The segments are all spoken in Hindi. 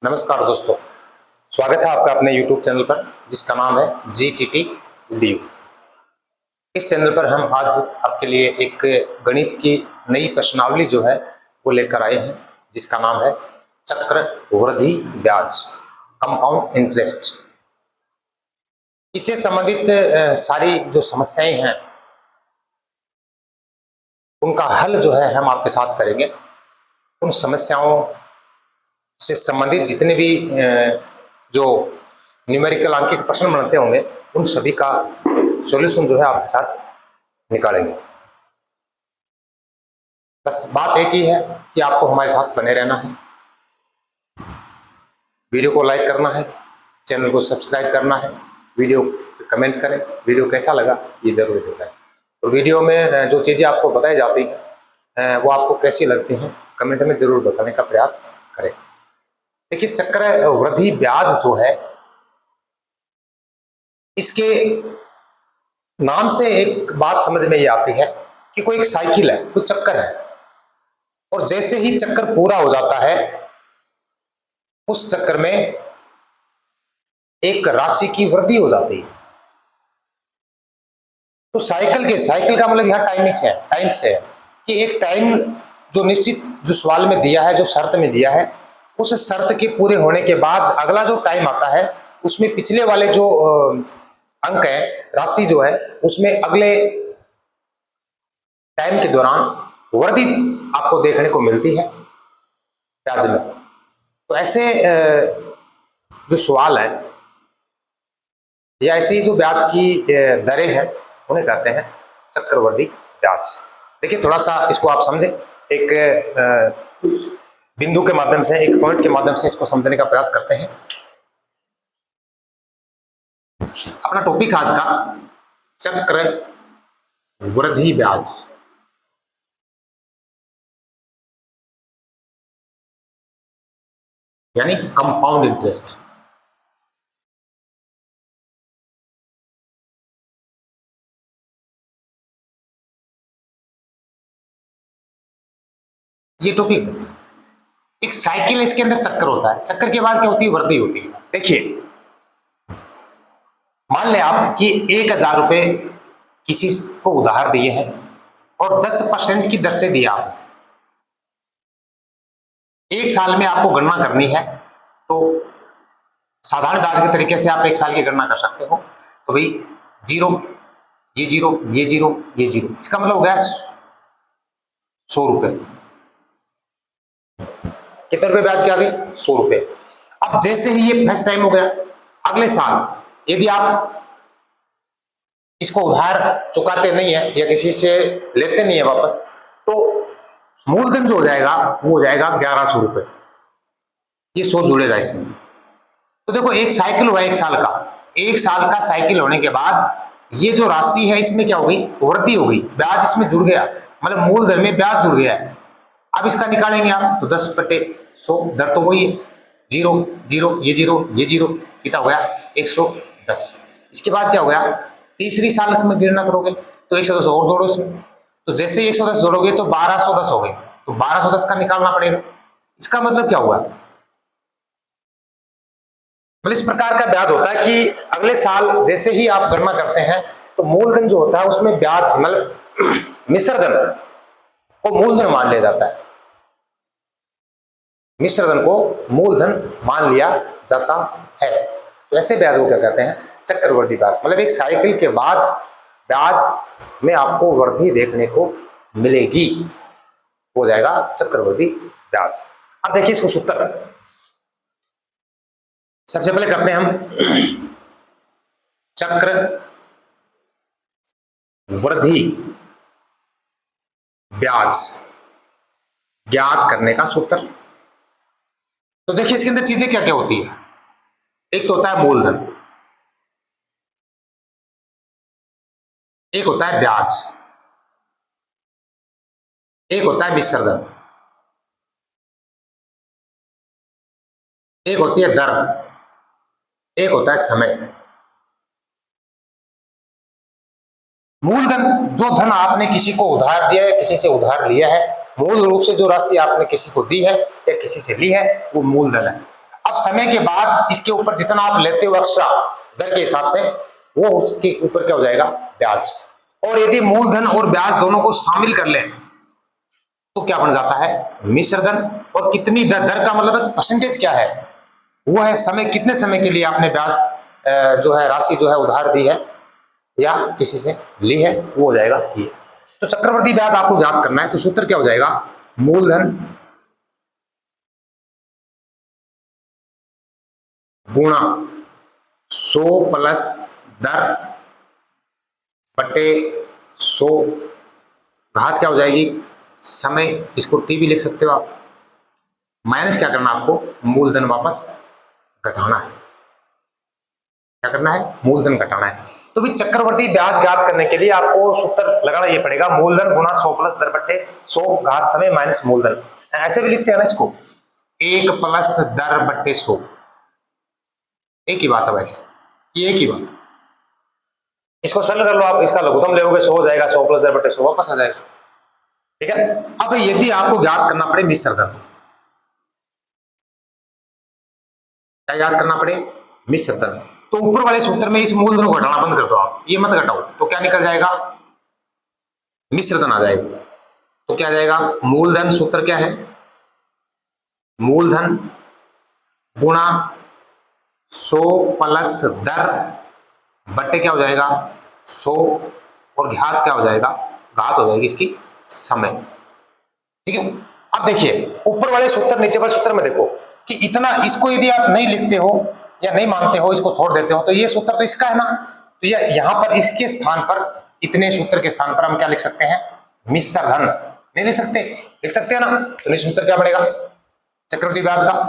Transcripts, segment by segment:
नमस्कार दोस्तों, स्वागत है आपका अपने YouTube चैनल पर जिसका नाम है GTT DU। इस चैनल पर हम आज आपके लिए एक गणित की नई प्रश्नावली जो है वो लेकर आए हैं जिसका नाम है चक्रवृद्धि ब्याज, कंपाउंड इंटरेस्ट। इससे संबंधित सारी जो समस्याएं हैं उनका हल जो है हम आपके साथ करेंगे। उन समस्याओं से संबंधित जितने भी जो न्यूमेरिकल अंकित प्रश्न बनते होंगे उन सभी का सॉल्यूशन जो है आपके साथ निकालेंगे। बस बात एक ही है कि आपको हमारे साथ बने रहना है, वीडियो को लाइक करना है, चैनल को सब्सक्राइब करना है, वीडियो कमेंट करें, वीडियो कैसा लगा ये जरूर बताएं। और वीडियो में जो चीज़ें आपको बताई जाती हैं वो आपको कैसी लगती हैं कमेंट में जरूर बताने का प्रयास करें। देखिए, चक्रवृद्धि ब्याज जो है इसके नाम से एक बात समझ में ये आती है कि कोई एक साइकिल है, कोई चक्कर है, और जैसे ही चक्कर पूरा हो जाता है उस चक्कर में एक राशि की वृद्धि हो जाती है। तो साइकिल का मतलब यहाँ टाइम से है कि एक टाइम जो निश्चित जो सवाल में दिया है, जो शर्त में दिया है, उस शर्त के पूरे होने के बाद अगला जो टाइम आता है उसमें पिछले वाले जो अंक है, राशि जो है, उसमें अगले टाइम के दौरान वृद्धि आपको देखने को मिलती है ब्याज में। तो ऐसे जो सवाल है या ऐसी जो ब्याज की दरें हैं उन्हें कहते हैं चक्रवृद्धि ब्याज। देखिए, थोड़ा सा इसको आप समझें, एक बिंदु के माध्यम से, एक पॉइंट के माध्यम से इसको समझने का प्रयास करते हैं। अपना टॉपिक आज का चक्रवृद्धि ब्याज। यानी कंपाउंड इंटरेस्ट। ये टॉपिक, एक साइकिल, इसके अंदर चक्कर होता है, चक्कर के बाद क्या होती है, वृद्धि होती है। देखिए, मान लें आप कि 1000 रुपए किसी को उधार दिए हैं और 10% की दर से दिया। एक साल में आपको गणना करनी है तो साधारण ब्याज के तरीके से आप एक साल की गणना कर सकते हो। तो भाई जीरो, ये जीरो, ये जीरो, ये जीरो, इसका मतलब हो गया 100 रुपए। कितने रुपए ब्याज के आ गए? 100 रुपए। अब जैसे ही ये फर्स्ट टाइम हो गया, अगले साल यदि आप इसको उधार चुकाते नहीं है या किसी से लेते नहीं है वापस, तो मूलधन जो हो जाएगा वो हो जाएगा 1100 रुपए। ये 100 जुड़ेगा इसमें। तो देखो, एक साइकिल हुआ एक साल का साइकिल होने के बाद ये जो राशि है इसमें क्या हो गई, वृद्धि हो गई, ब्याज इसमें जुड़ गया, मतलब मूलधन में ब्याज जुड़ गया है। अब इसका निकालेंगे आप तो 10/100, दर तो वही है, जीरो जीरो, ये जीरो, ये जीरो, कितना हो गया 110। इसके बाद क्या हो गया, तीसरी साल में गिनना करोगे तो 110 और जोड़ो इसमें, तो जैसे ही 110 जोड़ोगे तो 1210 हो गए, तो 1210 का निकालना पड़ेगा। इसका मतलब क्या हुआ, मतलब इस प्रकार का ब्याज होता है कि अगले साल जैसे ही आप गणना करते हैं तो मूलधन जो होता है उसमें ब्याज, मतलब मिश्रधन को मूलधन मान लिया जाता है, मिश्रधन को मूलधन मान लिया जाता है। तो ऐसे ब्याज को क्या कहते हैं, चक्रवृद्धि ब्याज। मतलब एक साइकिल के बाद ब्याज में आपको वृद्धि देखने को मिलेगी, हो जाएगा चक्रवृद्धि ब्याज। अब देखिए इसको सूत्र सबसे पहले करते हैं हम चक्र वृद्धि ब्याज ज्ञात करने का सूत्र। तो देखिए इसके अंदर चीजें क्या क्या होती है। एक तो होता है मूलधन, एक होता है ब्याज, एक होता है मिश्रधन, एक होती है दर, एक होता है समय। मूलधन, जो धन आपने किसी को उधार दिया है, किसी से उधार लिया है, मूल रूप से जो राशि आपने किसी को दी है या किसी से ली है वो मूलधन है। अब समय के बाद इसके ऊपर जितना आप लेते हो एक्स्ट्रा दर के हिसाब से, वो उसके ऊपर क्या हो जाएगा, ब्याज। और यदि मूलधन और ब्याज दोनों को शामिल कर लें तो क्या बन जाता है, मिश्र धन। और कितनी दर का मतलब परसेंटेज क्या है, वो है समय, कितने समय के लिए आपने ब्याज जो है राशि जो है उधार दी है या किसी से ली है, वो हो जाएगा ये। तो चक्रवृद्धि ब्याज आपको याद करना है, तो सूत्र क्या हो जाएगा, मूलधन गुणा 100 प्लस दर बटे 100 घात क्या हो जाएगी, समय। इसको टी भी लिख सकते हो आप। माइनस क्या करना आपको, मूलधन वापस घटाना है। क्या करना है, मूलधन घटाना है। तो भी चक्रवर्ती ब्याज ज्ञात करने के लिए आपको सूत्र लगाना ये पड़ेगा, मूलधन गुणा 100 प्लस दर बटे 100 घात समय माइनस मूलधन। ऐसे भी लिखते हैं ना इसको, 1 प्लस दर बटे 100। एक ही बात है भाई, ये एक ही बात। इसको सरल कर लो आप, इसका लघुत्तम लोगे 100 हो जाएगा, 100 प्लस दर बटे 100 वापस आ जाएगा। ठीक है। अब यदि आपको ज्ञात करना पड़े मिश्र धन, क्या याद करना पड़े, मिश्र धन, तो ऊपर वाले सूत्र में इस मूलधन को घटाना बंद कर दो आप, ये मत घटाओ, तो क्या निकल जाएगा, मिश्र धन आ जाएगा। तो क्या आ जाएगा, मूलधन, सूत्र क्या है, मूलधन गुणा 100 प्लस दर बट्टे क्या हो जाएगा 100, और घात क्या हो जाएगा, घात हो जाएगी इसकी समय। ठीक है। अब देखिए ऊपर वाले सूत्र नीचे वाले सूत्र में देखो कि इतना, इसको यदि आप नहीं लिखते हो या नहीं मानते हो, इसको छोड़ देते हो, तो ये सूत्र तो इसका है ना, तो ये यहां पर इसके स्थान पर, इतने सूत्र के स्थान पर हम क्या लिख सकते हैं, मिश्र धन। नहीं लिख सकते, लिख सकते हैं ना, तो नीचे सूत्र क्या बनेगा, चक्रवृद्धि ब्याज का,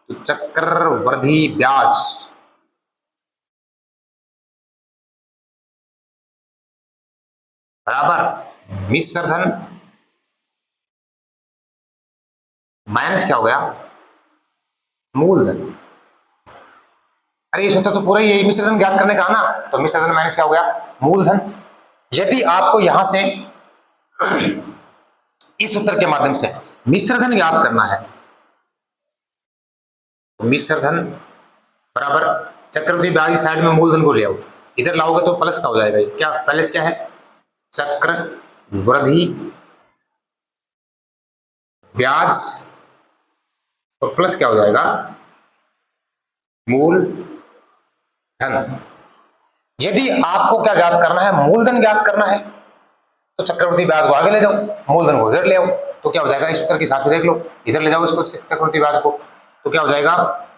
तो चक्रवृद्धि ब्याज बराबर मिश्र धन माइनस क्या हो गया, मूलधन। अरे ये सूत्र तो पूरा ही है, मिश्रधन ज्ञात करने का ना, तो मिश्रधन माइनस क्या हो गया, मूलधन। यदि आपको यहां से इस सूत्र के माध्यम से मिश्रधन ज्ञात करना है, तो मिश्रधन बराबर चक्रवृद्धि ब्याज साइड में मूलधन को ले आओ, इधर लाओगे तो प्लस का हो जाएगा। क्या प्लस क्या है, चक्रवृद्धि ब्याज, और प्लस क्या हो जाएगा, मूल धन। यदि आपको क्या ज्ञात करना है, मूलधन ज्ञात करना है, तो चक्रवृद्धि ब्याज को आगे ले जाओ, मूलधन को इधर ले आओ, तो क्या हो जाएगा, इस सूत्र के साथ देख लो, इधर ले जाओ इसको चक्रवृद्धि ब्याज को, तो क्या हो जाएगा,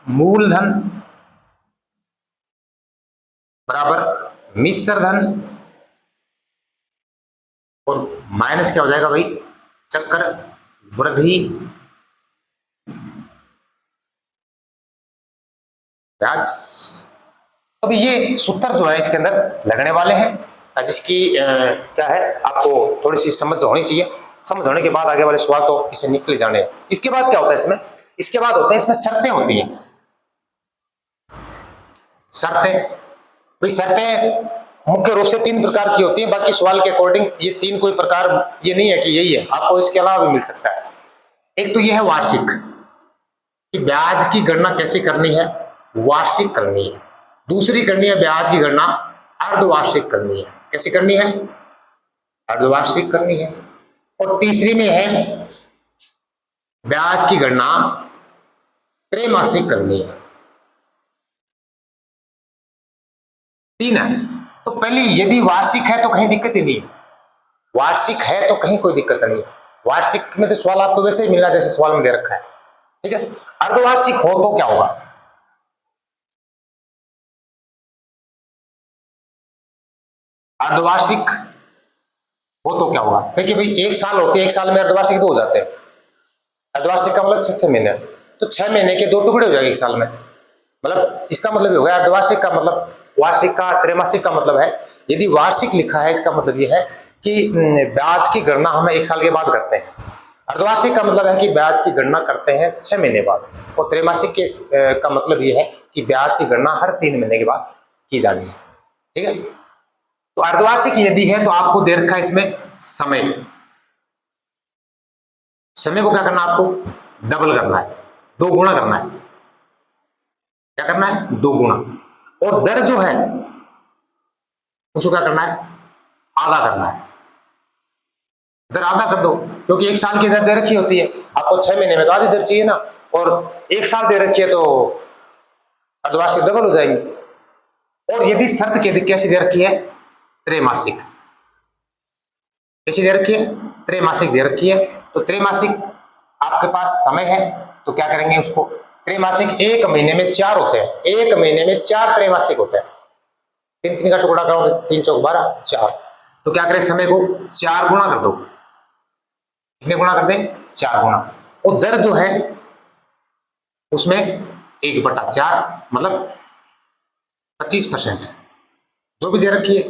मूलधन बराबर मिश्र धन, और माइनस क्या हो जाएगा भाई, चक्रवृद्धि ब्याज। अब ये सूत्र जो है इसके अंदर लगने वाले हैं, जिसकी क्या है आपको थोड़ी सी समझ होनी चाहिए। समझ होने के बाद आगे वाले सवाल तो इसे निकले जाने। इसके बाद क्या होता है इसमें, इसके बाद होते हैं इसमें शर्तें होती हैं। शर्तें, भाई शर्तें मुख्य रूप से 3 प्रकार की होती हैं, बाकी सवाल के अकॉर्डिंग ये 3 कोई प्रकार ये नहीं है कि यही है, आपको इसके अलावा भी मिल सकता है। एक तो ये है वार्षिक, कि ब्याज की गणना कैसे करनी है, वार्षिक करनी है। दूसरी करनी है ब्याज की गणना अर्धवार्षिक करनी है, कैसे करनी है, अर्धवार्षिक करनी है। और तीसरी में है ब्याज की गणना त्रैमासिक करनी है। 3 है। तो पहले यदि वार्षिक है तो कहीं दिक्कत ही नहीं है, वार्षिक है तो कहीं कोई दिक्कत नहीं है। वार्षिक में तो सवाल आपको वैसे ही मिलना जैसे सवाल में दे रखा है, ठीक है। अर्धवार्षिक हो तो क्या होगा, अर्धवार्षिक हो तो क्या होगा, देखिए भाई 1 साल होते हैं, 1 साल में अर्धवार्षिक 2 हो जाते हैं। अर्धवार्षिक का मतलब 6 महीने, तो 6 महीने के 2 टुकड़े हो जाएंगे 1 साल में, मतलब इसका मतलब ये हो गया। अर्धवार्षिक का मतलब, वार्षिक का त्रैमासिक का मतलब है, यदि वार्षिक लिखा है इसका मतलब ये है कि ब्याज की गणना हम 1 साल के बाद करते हैं। अर्धवार्षिक का मतलब है कि ब्याज की गणना करते हैं 6 महीने बाद, और त्रैमासिक के का मतलब ये है कि ब्याज की गणना हर 3 महीने के बाद की जानी है, ठीक है। तो अर्धवार्षिक यदि है तो आपको दे रखा है इसमें समय, समय को क्या करना है आपको, डबल करना है, 2 गुना करना है। क्या करना है, 2 गुना, और दर जो है उसको क्या करना है, आधा करना है। दर आधा कर दो, क्योंकि 1 साल की दर दे रखी होती है, आपको 6 महीने में तो आधी दर चाहिए ना, और 1 साल दे रखी है तो अर्धवार्षिक डबल हो जाएंगी। और यदि शर्त कैसी दे रखी है, त्रैमासिक, कैसी दे रखी है, त्रैमासिक दे रखी है, तो त्रैमासिक आपके पास समय है, तो क्या करेंगे उसको, त्रैमासिक 1 महीने में 4 होते हैं, 1 महीने में 4 त्रैमासिक होते हैं, 3 3 का टुकड़ा करोगे, 3 चौक 12, 4, तो क्या करें, समय को 4 गुना कर दो, कितने गुना कर दें, 4 गुना, और दर जो है उसमें 1/4 मतलब 25% जो भी दे रखी है,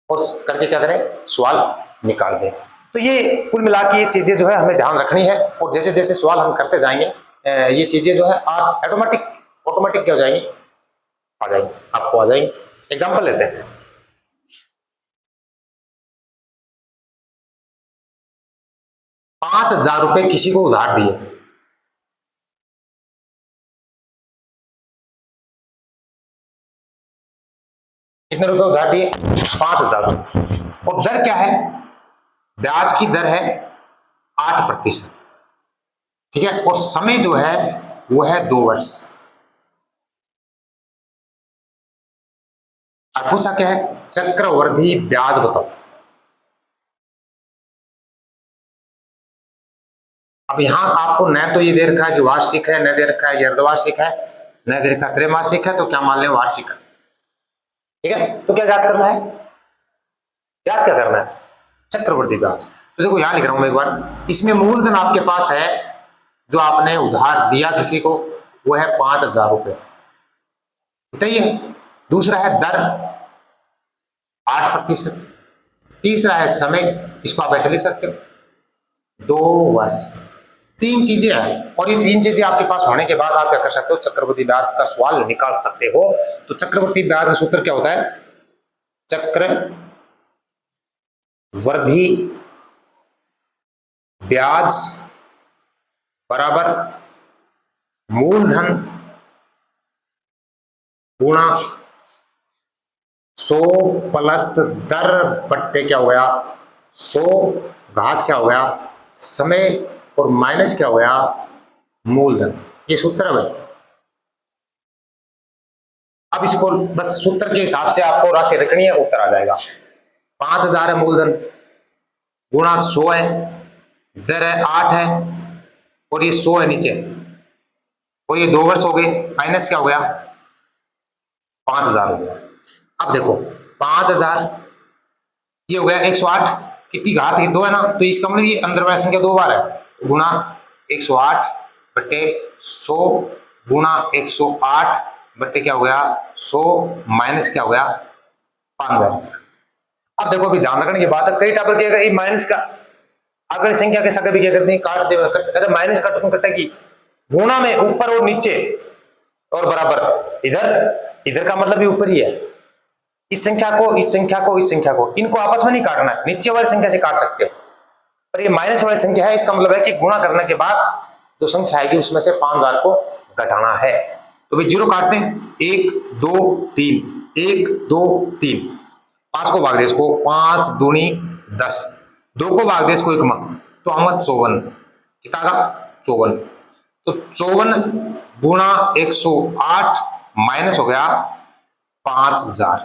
और करके क्या करें, सवाल निकाल दें। तो ये कुल मिला के ये चीजें जो है हमें ध्यान रखनी है, और जैसे जैसे सवाल हम करते जाएंगे ये चीजें जो है आप ऑटोमेटिक क्या हो जाएंगी, आ जाएंगी, आपको आ जाएंगी। एग्जाम्पल लेते हैं, 5,000 रुपए किसी को उधार दिए, कितने रुपए उधार दिए, 5,000 रुपए, और दर क्या है, ब्याज की दर है 8%, ठीक है, और समय जो है वो है 2 वर्ष। अब पूछा क्या है, चक्रवृद्धि ब्याज बताओ। अब यहां आपको न तो ये दे रखा है कि वार्षिक है, न दे रखा है कि अर्धवार्षिक है, न दे रखा त्रैमासिक है, तो क्या मान लें वार्षिक है, ठीक है। तो क्या याद करना है, याद क्या करना है, चक्रवृद्धि ब्याज। तो देखो यहां लिख रहा हूं मैं एक बार, इसमें मूलधन आपके पास है जो आपने उधार दिया किसी को, वो है 5,000 रुपए, बताइए। दूसरा है दर 8%, तीसरा है समय, इसको आप ऐसे लिख सकते हो 2 वर्ष। 3 चीजें हैं, और ये 3 चीजें आपके पास होने के बाद आप क्या कर सकते हो, चक्रवृद्धि ब्याज का सवाल निकाल सकते हो। तो चक्रवृद्धि ब्याज का सूत्र क्या होता है, चक्रवृद्धि ब्याज बराबर मूलधन गुणा 100 प्लस दर बट्टे क्या हो गया 100 घात क्या हो गया समय, और माइनस क्या हो गया मूलधन। ये सूत्र है भाई। अब इसको बस सूत्र के हिसाब से आपको राशि रखनी है, उत्तर आ जाएगा। 5,000 है मूलधन, गुणा 100 है, दर है 8 है, और ये 100 है नीचे, और ये 2 वर्ष हो गए, माइनस क्या हो गया 5,000 हो गया। अब देखो 5,000 ये हो गया 108, कितनी घात की 2 है ना, तो इसका मतलब ये अंदर वाली संख्या 2 बार है, गुणा 108 बट्टे 100 गुणा 108 बट्टे क्या हो गया 100 माइनस क्या हो गया 5,000। अब देखो अभी ध्यान रखने की बात है, कई टाइप के माइनस का अगर संख्या के साथ भी क्या करते हैं काट दे, अगर माइनस काटो तो कटेगी गुणा में ऊपर और नीचे और बराबर, इधर इधर का मतलब भी ऊपर ही है। इस संख्या को इस संख्या को इस संख्या को इनको आपस में नहीं काटना है, नीचे वाली संख्या से काट सकते हो, पर ये माइनस वाली संख्या है, इसका मतलब है कि गुणा करने के बाद जो संख्या आएगी उसमें से 5,000 को घटाना है। तो भाई जीरो काटते हैं, 1 2 3 1 2 3, 5 को भाग दे इसको, 5 दूनी 10, 2 को भाग दे इसको 1 में, तो हम 54, कितना का 54, तो 54 गुणा 108 माइनस हो गया 5,000।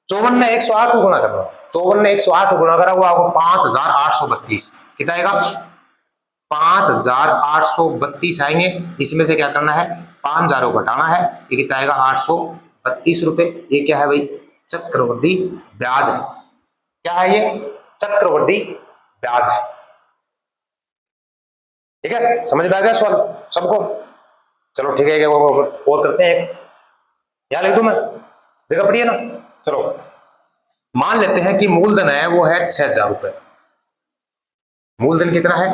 54 ने 108 को गुणा करना, 54 ने 108 को गुणा करा हुआ आपको 5,832, कितना आएगा 5,832 आएंगे। इसमें से क्या करना है 5,000 को घटाना है, ये कितना आएगा 832 रुपए। ये क्या है भाई चक्रवृद्धि ब्याज है। क्या है ये चक्रवृद्धि ब्याज है, ठीक है। समझ में आ गया सवाल सबको, चलो ठीक है, और करते हैं। यहां लिख दूं मैं, जगह पड़ी है ना। चलो मान लेते हैं कि मूलधन है वो है 6,000 रुपए, मूलधन कितना है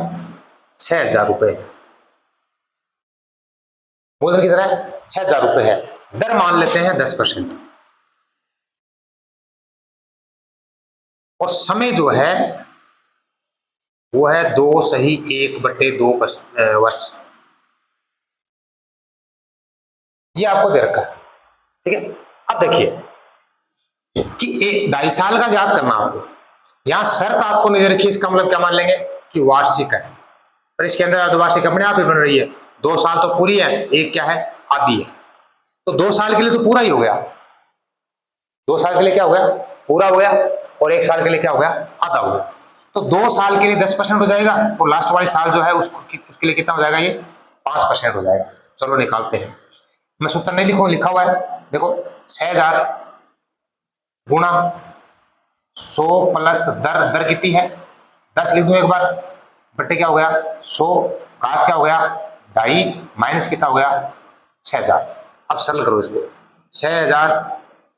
6,000 रुपए, मूलधन कितना है 6,000 रुपए है, दर मान लेते हैं 10%, और समय जो है वो है 2 सही 1/2 वर्ष। ये आपको दे रखा है, ठीक है। अब देखिए कि एक 2.5 साल का याद करना आपको, यहां शर्त आपको नहीं दे रखी, इसका मतलब क्या मान लेंगे कि वार्षिक है, पर इसके अंदर अर्धवार्षिक अपने आप ही बन रही है। 2 साल तो पूरी है, एक क्या है आधी है, तो 2 साल के लिए तो पूरा ही हो गया, 2 साल के लिए क्या हो गया पूरा हो गया, और 1 साल के लिए क्या हो गया आधा हो गया। तो 2 साल के लिए 10% हो जाएगा, और लास्ट वाली साल जो है उसके लिए कितना हो जाएगा, ये 5% हो जाएगा। चलो निकालते हैं, मैं सूत्र नहीं लिखूं, लिखा हुआ है देखो, 6000 गुणा 100 प्लस दर कितनी है 10 लिख दूं एक बार, बट्टे क्या हो गया 100, घात क्या हो गया 2.5, माइनस कितना हो गया 6000। अब सरल करो इसको, 6000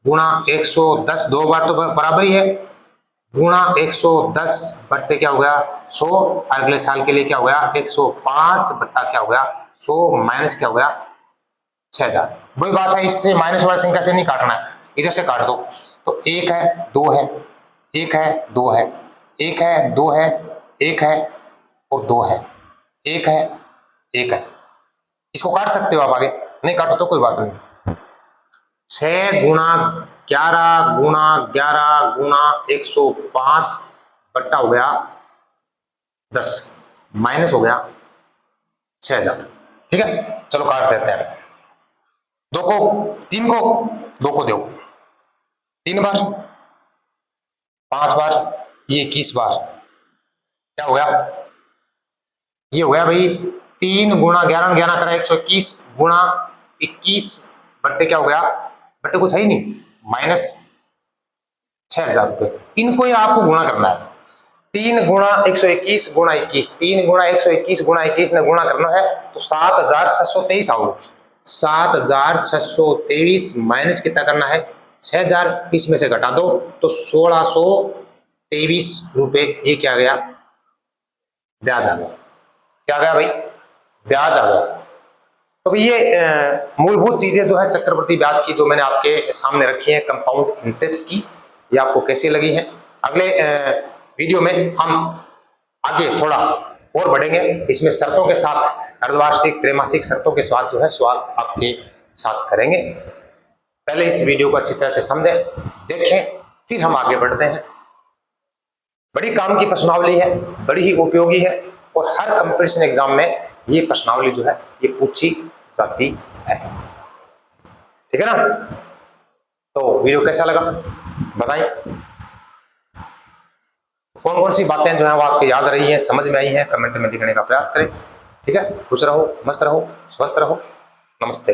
गुणा 110, 2 बार तो बराबर ही है, गुणा 110 बट्टे क्या हो गया 100, अगले साल के लिए क्या हो गया 105 बट्टा क्या हो गया 100, माइनस क्या हो गया 6000। वही बात है, इससे माइनस वाली संख्या से नहीं काटना है, इधर से काट दो, तो 1 है 2 है, 1 है 2 है, 1 है 2 है, 1 है और 2 है, 1 है 1 है। इसको काट सकते हो आप आगे, नहीं काटो तो कोई बात नहीं। 6 गुणा 11 गुणा 11 गुणा 105 बट्टा हो गया 10, माइनस हो गया 6000, ठीक है। चलो काट देते हैं, 2 को 3 को 2 को दो 3 बार, 5 बार, ये 21 बार, क्या हो गया ये हो गया भाई 3 गुणा 11 11 करा 121 गुणा 21 बट्टे क्या हो गया, बट्टे कुछ है ही नहीं, माइनस 6000 रुपये। इनको ही आपको गुणा करना है, 3 गुणा 121 गुणा 21, 3 गुणा 121 गुणा 21 ने गुणा करना है तो 7623 आओगे, 7623 माइनस कितना करना है 6000, इसमें से घटा दो तो 1623 रुपए, ये क्या गया ब्याज आ गया, क्या गया भाई ब्याज आ गया। तो ये मूलभूत चीजें जो है चक्रवृद्धि ब्याज की जो मैंने आपके सामने रखी है, कंपाउंड इंटरेस्ट की, ये आपको कैसी लगी है। अगले वीडियो में हम आगे थोड़ा और बढ़ेंगे, इसमें शर्तों के साथ अर्धवार्षिक त्रैमासिक शर्तों के साथ जो है सवाल आपके साथ करेंगे। पहले इस वीडियो को अच्छी तरह से समझें, देखें, फिर हम आगे बढ़ते हैं। बड़ी काम की प्रश्नावली है, बड़ी ही उपयोगी है, और हर कंपटीशन एग्जाम में ये प्रश्नावली जो है ये पूछी जाती है, ठीक है ना। तो वीडियो कैसा लगा बताइए, कौन कौन सी बातें जो है वो आपको याद रही हैं, समझ में आई हैं, कमेंट में लिखने का प्रयास करें, ठीक है। खुश रहो, मस्त रहो, स्वस्थ रहो, नमस्ते।